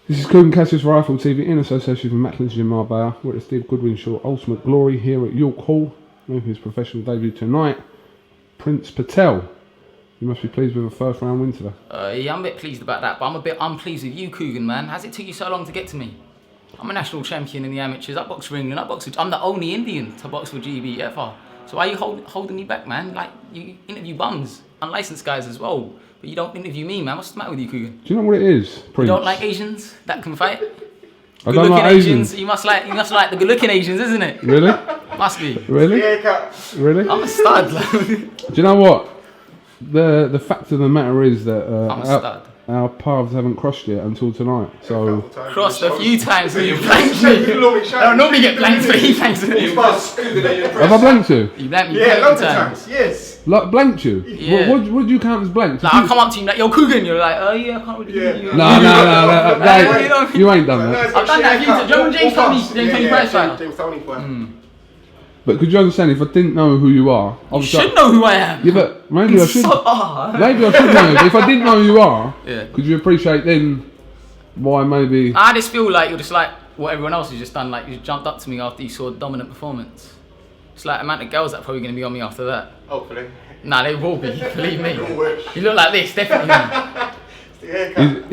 This is KUGAN CASSIUS Rifle TV in association with Macklin's Gym Marbella. We're at the Steve Goodwin Show Ultimate Glory here at York Hall. Making his professional debut tonight, Prince Patel. You must be pleased with a first round win today. Yeah, I'm a bit pleased about that, but I'm a bit unpleased with you, KUGAN, man. How's it took you so long to get to me? I'm a national champion in the amateurs. I box for England. I'm the only Indian to box for GB ever. So why are you holding me back, man? Like, you interview bums, unlicensed guys as well. But you don't interview me, man. What's the matter with you, KUGAN? Do you know what it is, Prince? You don't like Asians that can fight? I don't like Asians. You must like the good-looking Asians, isn't it? Really? Must be. Really? Really? I'm a stud. Do you know what? The fact of the matter is that I'm a stud. Our paths haven't crossed yet until tonight. So crossed a few times when you blanked me. I don't normally get blanked, but he blanked me. Have I blanked you? You blanked me. Yeah, loads of times. Yes. Like blanked you? Yeah. What do you count as blanked? Like, I come up to you like, yo, KUGAN. You're like, oh yeah, I can't really hear you. No. You ain't done that. I've done that a few times. Joe and James Tony Price fighter. James Tony fighter. But could you understand if I didn't know who you are? You should know who I am. Yeah, but maybe I should. Maybe I should know. But if I didn't know who you are, could you appreciate then why maybe? I just feel like you're just like what everyone else has just done. Like you jumped up to me after you saw a dominant performance. It's like the amount of girls that are probably going to be on me after that. Hopefully. Nah, they will be. Believe me. You look like this, definitely.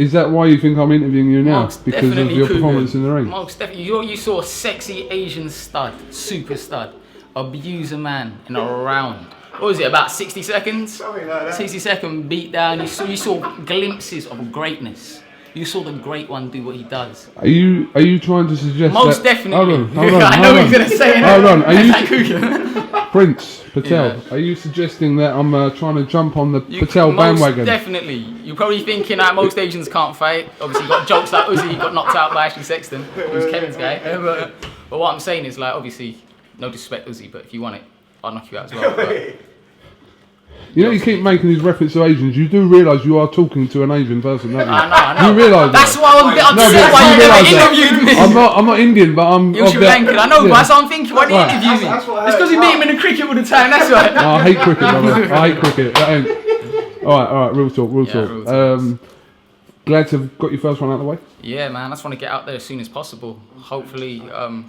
Is that why you think I'm interviewing you now? Most because of your performance in the ring? Most definitely. You saw a sexy Asian stud, super stud, abuse a man in a round. What was it, about 60 seconds? Something like that. 60-second beat down. You saw glimpses of greatness. You saw the great one do what he does. Are you trying to suggest Most that... definitely. Hold on, I know what you're going to say. Hold on. Are you... KUGAN. Prince Patel, are you suggesting that I'm trying to jump on the Patel bandwagon? Definitely. You're probably thinking that most Asians can't fight. Obviously, you got jokes like Uzi got knocked out by Ashley Sexton, who's Kevin's guy. But what I'm saying is, like, obviously, no disrespect, Uzi, but if you want it, I'll knock you out as well. But, you know, you keep making these references to Asians. You do realise you are talking to an Asian person, don't you? I know. You realise that's that? why I'm a bit upset why you never interviewed me. I'm not Indian, but I'm... You're Sri Lankan. I know, but that's what I'm thinking. Why do you interview me? It's because you meet him in the cricket all the time, that's why. No, I hate cricket, brother. I hate cricket. That ain't... Alright, real talk. Glad to have got your first one out of the way. Yeah, man, I just want to get out there as soon as possible. Hopefully,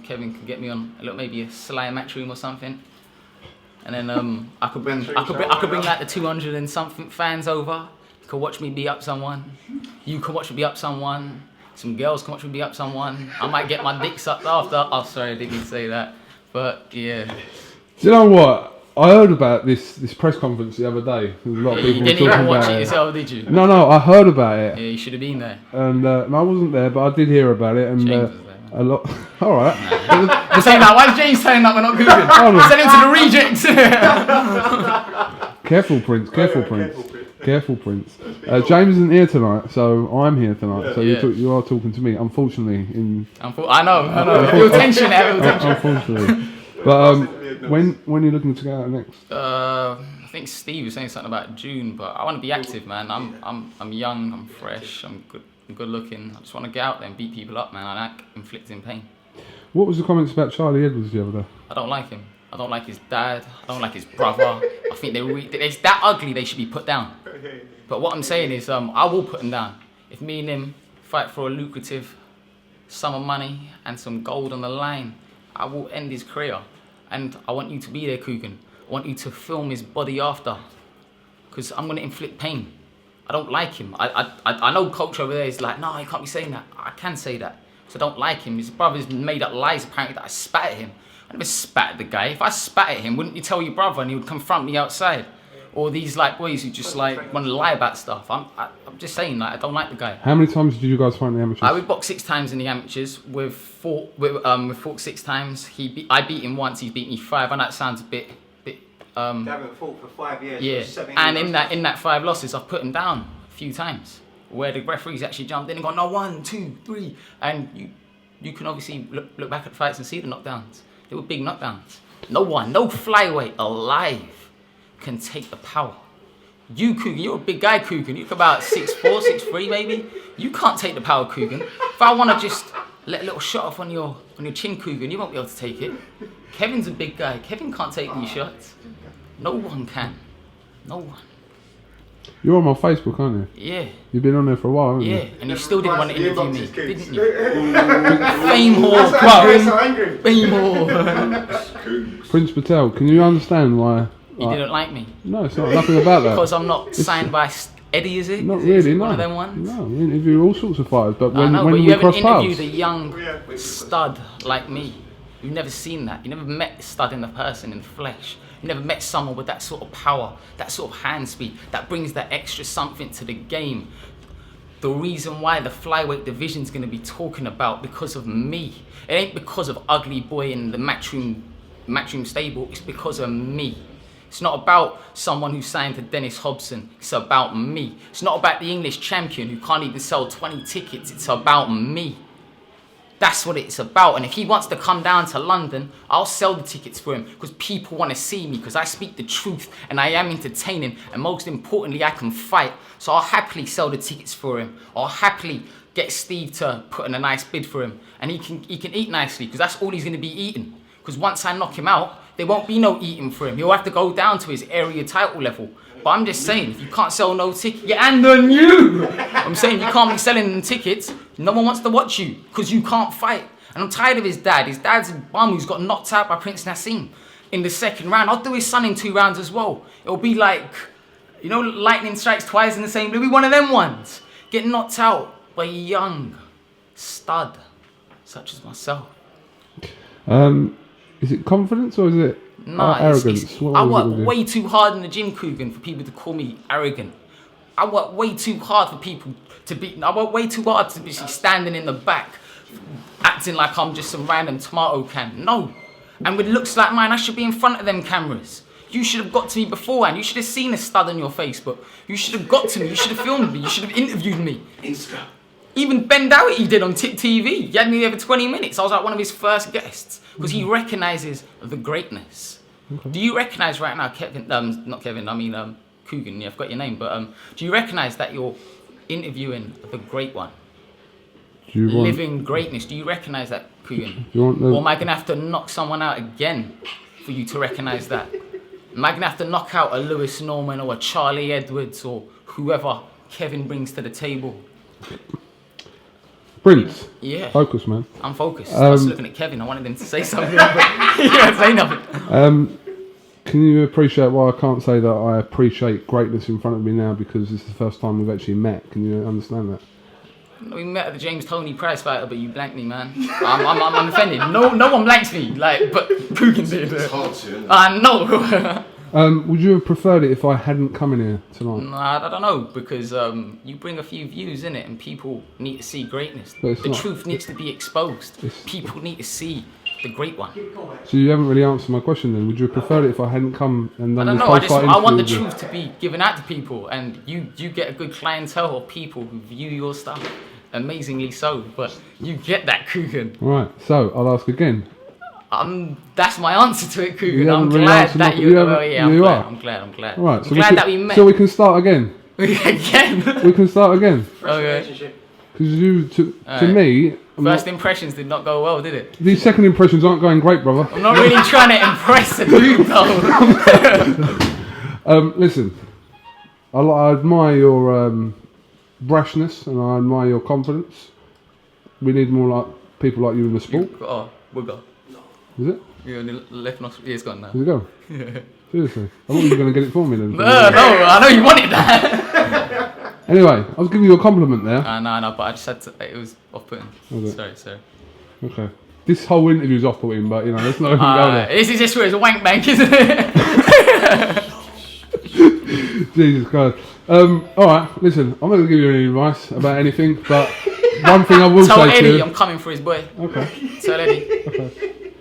Kevin can get me on maybe a Sly Matchroom or something. And then I could bring like the 200 and something fans over. You can watch me beat up someone. You can watch me beat up someone. Some girls can watch me beat up someone. I might get my dick sucked after. Oh, sorry, I didn't mean to say that. But yeah. Do you know what? I heard about this press conference the other day. There was a lot of people you didn't talking even watch about it yourself, did you? No, I heard about it. Yeah, you should have been there. And I wasn't there, but I did hear about it. And James was there. a lot. All right. You're saying that. Why is James saying that we're not KUGAN? Send him to the rejects. Careful, Prince. Careful, Prince. James isn't here tonight, so I'm here tonight. So you are talking to me. Unfortunately, I know. Feel tension there. Unfortunately, but when are you looking to go out next? I think Steve was saying something about June, but I want to be active, man. I'm young. I'm fresh. I'm good looking. I just want to get out there and beat people up, man. I like inflicting pain. What was the comments about Charlie Edwards the other day? I don't like him. I don't like his dad. I don't like his brother. I think they're that ugly. They should be put down. But what I'm saying is, I will put them down. If me and him fight for a lucrative sum of money and some gold on the line, I will end his career. And I want you to be there, KUGAN. I want you to film his body after, because I'm going to inflict pain. I don't like him. I know culture over there is like, no, you can't be saying that. I can say that. So I don't like him. His brother's made up lies apparently that I spat at him. I never spat at the guy. If I spat at him, wouldn't you tell your brother and he would confront me outside? Or these like boys who just like want to lie about stuff. I'm just saying, like, I don't like the guy. How many times did you guys fight in the amateurs? We boxed 6 times in the amateurs. We've fought 6 times. I beat him once. He's beat me 5. I know that sounds a bit. They haven't fought for 5 years. Yeah. So 7 And years. in that 5 losses, I've put him down a few times, where the referees actually jumped in and gone, no, 1, 2, 3, and you can obviously look back at the fights and see the knockdowns. They were big knockdowns. No flyweight alive can take the power. You, KUGAN, you're a big guy, KUGAN. You're about 6'4", 6'3", maybe. You can't take the power, KUGAN. If I want to just let a little shot off on your chin, KUGAN, you won't be able to take it. Kevin's a big guy. Kevin can't take these shots. No one can. No one. You're on my Facebook, aren't you? Yeah. You've been on there for a while, haven't Yeah, you? and you still didn't want to interview me, didn't you? That's Fame whore, why I'm so bro. angry. Fame whore. Prince Patel, can you understand why? You didn't like me No, it's not. Nothing about that. because I'm not signed by Eddie, is it? Not Is really, it no. one of them ones? No, we interview all sorts of fighters, but I when, know, when but we you haven't cross interviewed paths, a young stud like me. You've never seen that. You never met a stud in the person, in the flesh. You never met someone with that sort of power, that sort of hand speed, that brings that extra something to the game. The reason why the flyweight division's going to be talking about because of me. It ain't because of Ugly Boy in the matchroom stable. It's because of me. It's not about someone who signed to Dennis Hobson. It's about me. It's not about the English champion who can't even sell 20 tickets. It's about me. That's what it's about. And if he wants to come down to London, I'll sell the tickets for him because people want to see me because I speak the truth and I am entertaining. And most importantly, I can fight. So I'll happily sell the tickets for him. I'll happily get Steve to put in a nice bid for him. And he can eat nicely because that's all he's going to be eating. Because once I knock him out, there won't be no eating for him. He'll have to go down to his area title level. But I'm just saying, if you can't sell no tickets, yeah, and then you! I'm saying you can't be selling them tickets. No one wants to watch you because you can't fight. And I'm tired of his dad. His dad's a bum who's got knocked out by Prince Nassim in the second round. I'll do his son in 2 rounds as well. It'll be like, you know, lightning strikes twice in the same. It'll be one of them ones. Get knocked out by a young stud such as myself. is it confidence or is it arrogance? I work way too hard in the gym, KUGAN, for people to call me arrogant. I work way too hard for people to be. I work way too hard to be standing in the back, acting like I'm just some random tomato can. No, and with looks like mine, I should be in front of them cameras. You should have got to me beforehand. You should have seen a stud on your Facebook. You should have got to me. You should have filmed me. You should have interviewed me. Instagram. Even Ben Dougherty did on Tip TV. He had me there for 20 minutes. I was like one of his first guests because he recognises the greatness. Okay. Do you recognise right now, Kevin? Not Kevin. I mean, KUGAN. Yeah, I've got your name. But do you recognise that you're interviewing the great one? Living greatness. Do you recognise that, KUGAN? Or am I gonna have to knock someone out again for you to recognise that? Am I gonna have to knock out a Lewis Norman or a Charlie Edwards or whoever Kevin brings to the table? Prince. Yeah. Focus, man. I'm focused. I was looking at Kevin. I wanted him to say something, but he didn't say nothing. Can you appreciate why I can't say that I appreciate greatness in front of me now because it's the first time we've actually met? Can you understand that? We met at the James Toney prize fighter, but you blanked me, man. I'm offended. No one blanks me, like, but KUGAN did. It's hard to. I know. Would you have preferred it if I hadn't come in here tonight? Nah, I don't know, because you bring a few views in it, and people need to see greatness. The truth needs to be exposed. People need to see the great one. So you haven't really answered my question then. Would you have preferred it if I hadn't come and done this whole fight interview? I want the truth to be given out to people, and you get a good clientele of people who view your stuff. Amazingly so, but you get that, KUGAN. Right, so I'll ask again. That's my answer to it, KUGAN. I'm glad that you are. I'm glad. Right, so glad that we met. So we can start again. Again? We can start again. Okay. Because you, to me... First impressions did not go well, did it? These second impressions aren't going great, brother. I'm not really trying to impress a dude, though. Listen, I admire your brashness and I admire your confidence. We need more like people like you in the sport. We'll go. Is it? Yeah, the left nostril. Yeah, it's gone now. Is it gone? Yeah. Seriously? I thought you were going to get it for me then. No, I know you wanted that. Anyway, I was giving you a compliment there. No, but I just had to, it was off-putting. Sorry. Okay. This whole interview's off-putting, but you know, let's not even go there. This is just where it's a wank bank, isn't it? Jesus Christ. Alright, listen, I'm not going to give you any advice about anything, but one thing I will say to you... Tell Eddie I'm coming for his boy. Okay. Tell Eddie. Okay.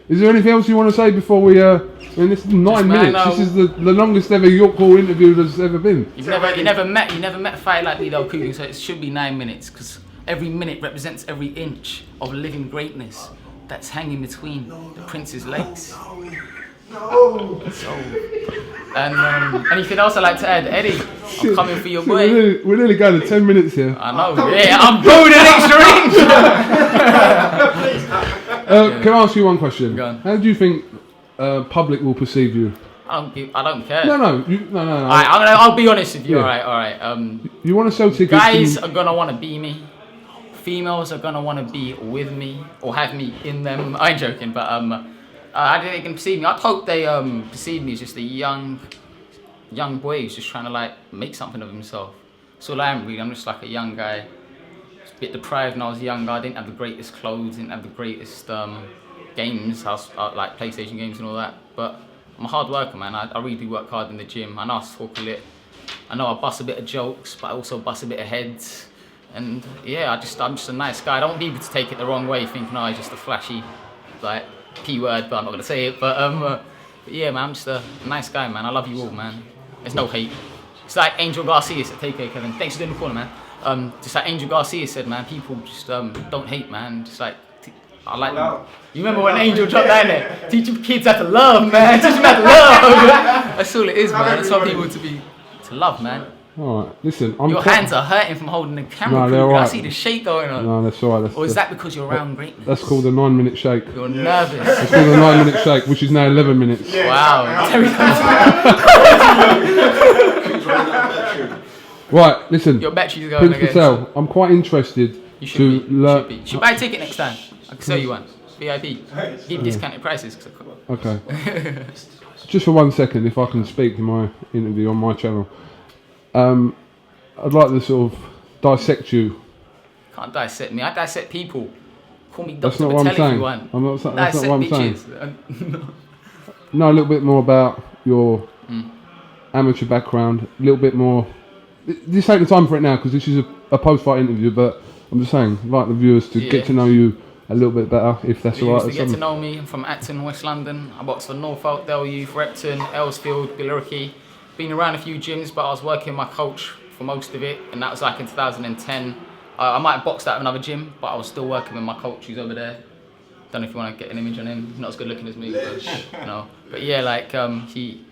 Is there anything else you want to say before we... I mean, this is 9 minutes. This is the longest ever York Hall interview there's ever been. You never met a fight like me though, KUGAN, so it should be 9 minutes, because every minute represents every inch of living greatness that's hanging between the Prince's legs. No. So, and anything else I'd like to add, Eddie? I'm coming for your boy. We're nearly going to 10 minutes here. I know. Yeah, I'm going an extra inch. Can I ask you one question? Go on. How do you think public will perceive you? I don't care. No. Alright, I'll be honest with you. Yeah. Alright. You want to sell tickets? Guys are gonna want to be me. Females are gonna want to be with me or have me in them. I ain't joking, but I didn't even perceive me. I'd hope they perceive me as just a young boy who's just trying to like make something of himself. So I am really. I'm just like a young guy. Just a bit deprived when I was younger. I didn't have the greatest clothes, didn't have the greatest games, like PlayStation games and all that. But I'm a hard worker, man. I really do work hard in the gym. I know I talk a bit. I know I bust a bit of jokes, but I also bust a bit of heads. And yeah, I'm just a nice guy. I don't want people to take it the wrong way, thinking, oh, he's just a flashy, like, P-word, but I'm not going to say it. But yeah, man, I'm just a nice guy, man. I love you all, man. There's no hate. It's like Angel Garcia said, take care, Kevin. Thanks for doing the corner, man. Just like Angel Garcia said, man, people just don't hate, man. Just like, I like them. You remember when Angel dropped down there? Teach your kids how to love, man. Teach them how to love. That's all it is, man. That's how people to love, man. Alright, listen. Your hands are hurting from holding the camera. No, they're right. I see the shake going on. No, that's alright. Or is that because you're around greatness? That's called a 9-minute shake. You're nervous. It's called a 9-minute shake, which is now 11 minutes. Yeah, Wow. Right, listen. Your battery's going Prince again. Patel, I'm quite interested You should to be. learn. You should buy a ticket next time. I can sell you one. VIP. Give you discounted prices. Okay. Just for 1 second, if I can speak in my interview on my channel. I'd like to sort of dissect you. Can't dissect me. I dissect people. Call me That's Dr. not what I'm Patel if saying. you want. I'm not, that's not what I'm saying. Bitches. Know a little bit more about your amateur background. A little bit more. This ain't the time for it now because this is a post-fight interview. But I'm just saying, I'd like the viewers to get to know you a little bit better, if that's alright. To get to know me, I'm from Acton, West London. I boxed for Norfolk, Del Youth, Repton, Earlsfield, Billericay. Been around a few gyms, but I was working my coach for most of it, and that was like in 2010. I might have boxed out of another gym, but I was still working with my coach who's over there. Don't know if you want to get an image on him. He's not as good looking as me, but, you know. But yeah, like he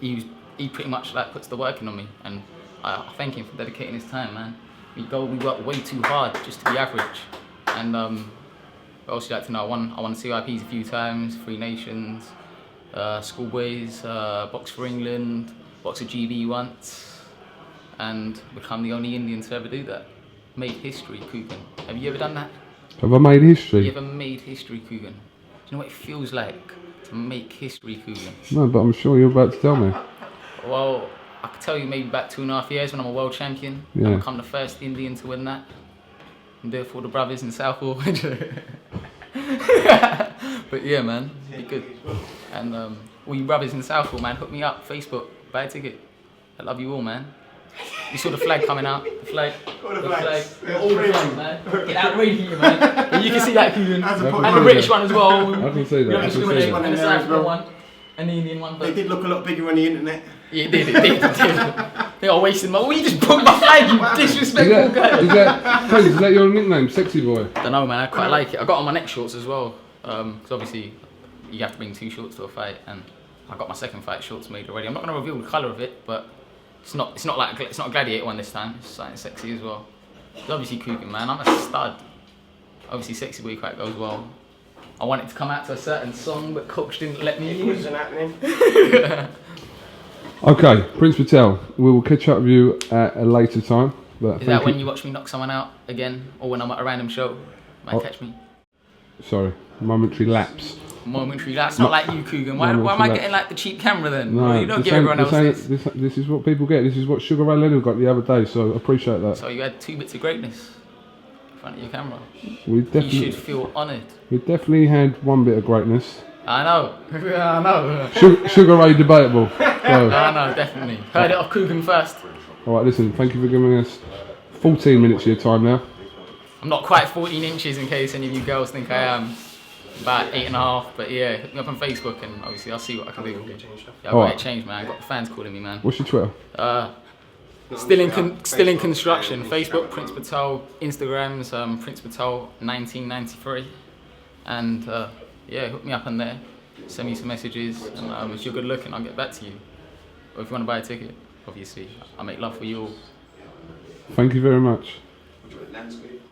pretty much like puts the work in on me, and I thank him for dedicating his time, man. We work way too hard just to be average, and what else you like to know? I won CIPs a few times, 3 Nations, Schoolboys, boxed for England, boxed for GB once, and become the only Indian to ever do that. Made history, KUGAN. Have you ever done that? Have I made history? You ever made history, KUGAN? Do you know what it feels like to make history, KUGAN? No, but I'm sure you're about to tell me. Well, I could tell you maybe about 2.5 years when I'm a world champion. Yeah. I become the first Indian to win that. And do it for the brothers in Southall. But yeah, man, be good. And all you brothers in Southall, man, hook me up, Facebook, buy a ticket. I love you all, man. You saw the flag coming out, the flag. All the flags. All the flags, man. Get out the way for you, man. And you can see that, KUGAN. That's a And popular the British one as well. I can see that. You I don't can see discriminate. that. And the South African one. And the Indian one. They But did look a lot bigger on the internet. yeah, it did. They are wasting my. We just put my flag, you disrespectful guy. Is that your nickname, Sexy Boy? Don't know, man. I quite like it. I got on my neck shorts as well, because obviously you have to bring 2 shorts to a fight, and I got my second fight shorts made already. I'm not going to reveal the colour of it, but it's not a gladiator one this time. It's something sexy as well. It's obviously KUGAN, man. I'm a stud. Obviously, Sexy Boy quite goes well. I wanted to come out to a certain song, but coach didn't let me It in. wasn't happening. Okay, Prince Patel. We will catch up with you at a later time. But Is that when you watch me knock someone out again, or when I'm at a random show? Might catch me. Sorry, momentary lapse. Momentary. That's not like you, KUGAN. Why am I getting like the cheap camera then? No, Well, you don't give everyone else this. This is what people get. This is what Sugar Ray Leonard got the other day. So I appreciate that. So you had 2 bits of greatness in front of your camera. We You definitely, should feel honoured. we definitely had one bit of greatness. I know. I know. Sugar Ray debatable. So, I know, definitely. Heard it off KUGAN first. all right, listen. Thank you for giving us 14 minutes of your time now. I'm not quite 14 inches in case any of you girls think I am. About 8.5, but yeah, hit me up on Facebook and obviously I'll see what I can do. Yeah, I've got Alright. it changed, man. I've got the fans calling me, man. What's your Twitter? Still in construction. Facebook, Prince Patel. Instagram's Prince Patel 1993. And yeah, hook me up on there. Send me some messages, and if you're good looking, I'll get back to you. Or if you want to buy a ticket, obviously, I make love for you all. Thank you very much. Landscape.